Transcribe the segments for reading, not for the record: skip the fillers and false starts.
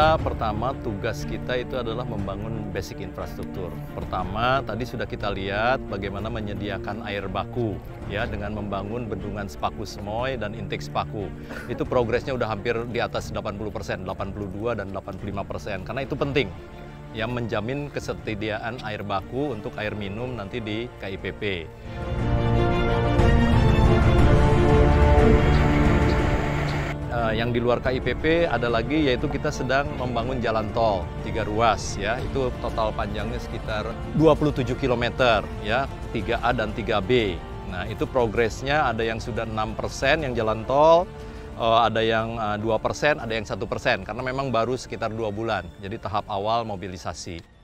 Kita pertama tugas kita itu adalah membangun basic infrastruktur. Pertama tadi sudah kita lihat bagaimana menyediakan air baku ya dengan membangun bendungan Sepaku Semoy dan intake Sepaku. Itu progresnya udah hampir di atas 80%, 82 dan 85%. Karena itu penting yang menjamin ketersediaan air baku untuk air minum nanti di KIPP. Yang di luar KIPP ada lagi yaitu kita sedang membangun jalan tol 3 ruas ya, itu total panjangnya sekitar 27 km ya, 3A dan 3B. Nah itu progresnya ada yang sudah 6% yang jalan tol, ada yang 2%, ada yang 1%, karena memang baru sekitar 2 bulan, jadi tahap awal mobilisasi.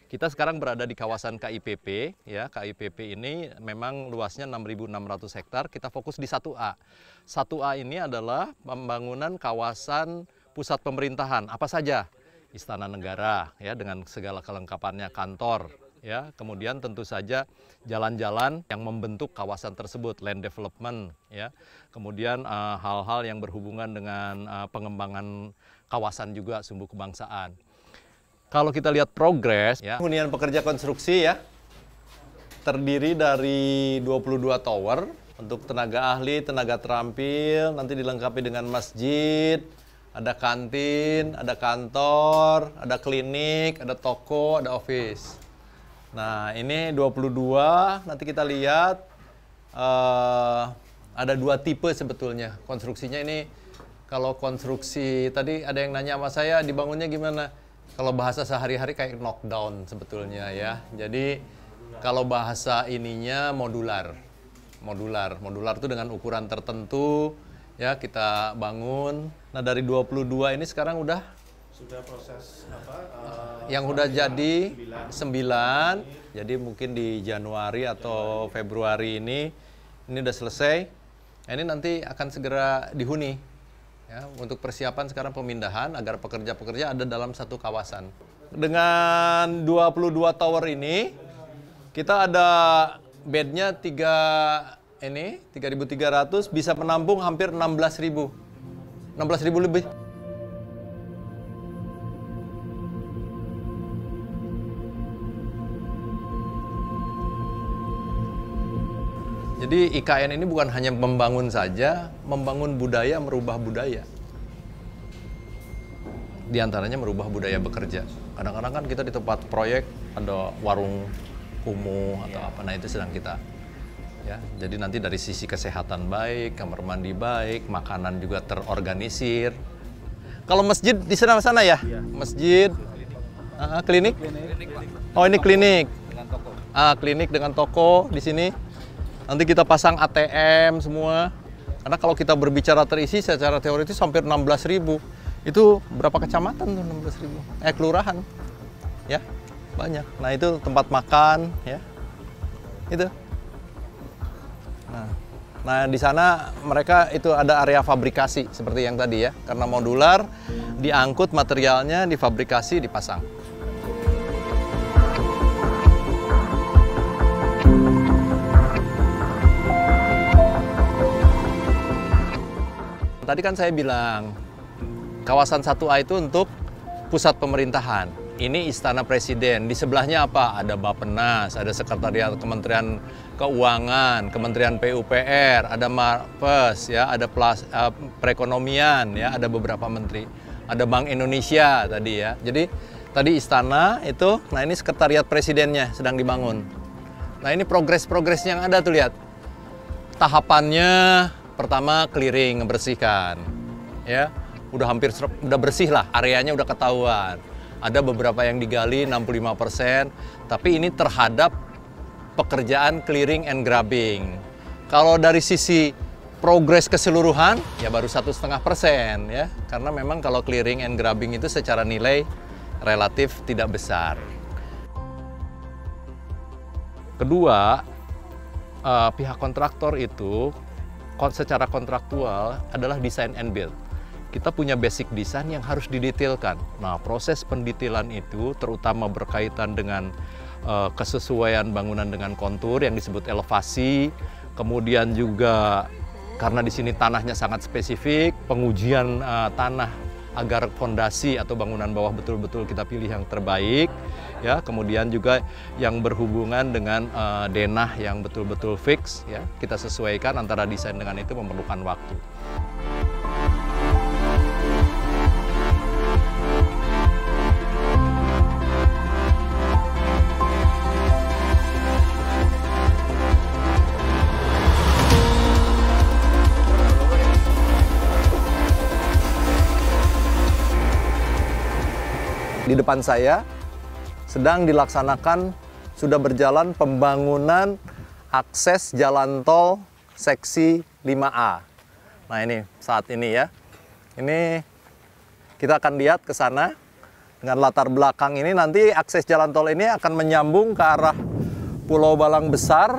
Kita sekarang berada di kawasan KIPP, ya. KIPP ini memang luasnya 6.600 hektar, kita fokus di 1A. 1A ini adalah pembangunan kawasan pusat pemerintahan, apa saja? Istana Negara, ya, dengan segala kelengkapannya, kantor, ya. Kemudian tentu saja jalan-jalan yang membentuk kawasan tersebut, land development, ya. Kemudian hal-hal yang berhubungan dengan pengembangan kawasan juga, sumbu kebangsaan. Kalau kita lihat progres, ya, hunian pekerja konstruksi ya, terdiri dari 22 tower untuk tenaga ahli, tenaga terampil, nanti dilengkapi dengan masjid, ada kantin, ada kantor, ada klinik, ada toko, ada office. Nah ini 22, nanti kita lihat ada 2 tipe sebetulnya konstruksinya ini. Kalau konstruksi, tadi ada yang nanya sama saya, dibangunnya gimana? Kalau bahasa sehari-hari kayak knockdown sebetulnya ya. Jadi kalau bahasa ininya modular. Modular itu dengan ukuran tertentu ya kita bangun. Nah dari 22 ini sekarang sudah proses apa? Yang udah jadi 9. Jadi mungkin di Januari atau Februari ini udah selesai. Ini nanti akan segera dihuni. Ya, untuk persiapan sekarang pemindahan agar pekerja-pekerja ada dalam satu kawasan. Dengan 22 tower ini, kita ada bednya 3.300, bisa menampung hampir 16.000 lebih. Jadi IKN ini bukan hanya membangun saja, membangun budaya, merubah budaya. Di antaranya merubah budaya bekerja. Kadang-kadang kan kita di tempat proyek ada warung kumuh atau apa, nah itu sedang kita. Ya, jadi nanti dari sisi kesehatan baik, kamar mandi baik, makanan juga terorganisir. Kalau masjid di sana ya? Iya. Masjid, klinik? Oh ini klinik. Dengan toko. Klinik dengan toko di sini. Nanti kita pasang ATM semua. Karena kalau kita berbicara terisi secara teoritis hampir 16.000. Itu berapa kecamatan tuh 16.000? Kelurahan. Ya, banyak. Nah, itu tempat makan ya. Itu. Nah, di sana mereka itu ada area fabrikasi seperti yang tadi ya. Karena modular, diangkut materialnya, difabrikasi, dipasang. Tadi kan saya bilang, kawasan 1A itu untuk pusat pemerintahan. Ini Istana Presiden. Di sebelahnya apa? Ada Bappenas, ada Sekretariat Kementerian Keuangan, Kementerian PUPR, ada Mapes, ya, ada perekonomian, ya, ada beberapa menteri. Ada Bank Indonesia tadi ya. Jadi tadi istana itu, nah ini Sekretariat Presidennya sedang dibangun. Nah ini progres-progresnya yang ada tuh, lihat. Tahapannya pertama clearing, ngebersihkan, ya, udah hampir udah bersih lah, areanya udah ketahuan. Ada beberapa yang digali 65%, tapi ini terhadap pekerjaan clearing and grubbing. Kalau dari sisi progres keseluruhan, ya baru 1,5% ya, karena memang kalau clearing and grubbing itu secara nilai relatif tidak besar. Kedua, pihak kontraktor itu secara kontraktual adalah design and build. Kita punya basic design yang harus didetailkan. Nah, proses pendetailan itu terutama berkaitan dengan kesesuaian bangunan dengan kontur yang disebut elevasi, kemudian juga karena di sini tanahnya sangat spesifik, pengujian tanah agar fondasi atau bangunan bawah betul-betul kita pilih yang terbaik, ya. Kemudian juga yang berhubungan dengan denah yang betul-betul fix, ya. Kita sesuaikan antara desain dengan itu memerlukan waktu. Di depan saya sedang dilaksanakan, sudah berjalan pembangunan akses jalan tol seksi 5A. Nah ini saat ini ya, ini kita akan lihat ke sana. Dengan latar belakang ini nanti akses jalan tol ini akan menyambung ke arah Pulau Balang Besar,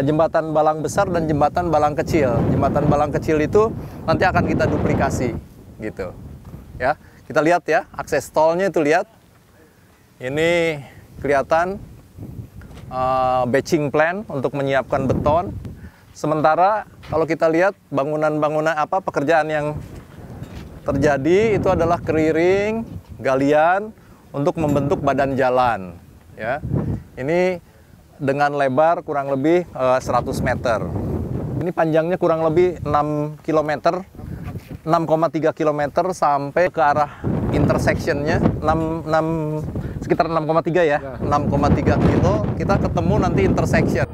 Jembatan Balang Besar dan Jembatan Balang Kecil. Jembatan Balang Kecil itu nanti akan kita duplikasi gitu ya. Kita lihat ya, akses tolnya itu lihat. Ini kelihatan batching plan untuk menyiapkan beton. Sementara kalau kita lihat bangunan-bangunan pekerjaan yang terjadi itu adalah clearing, galian untuk membentuk badan jalan ya. Ini dengan lebar kurang lebih 100 meter. Ini panjangnya kurang lebih 6 km. 6,3 km sampai ke arah intersectionnya sekitar 6,3 ya, 6,3 kilo kita ketemu nanti intersection.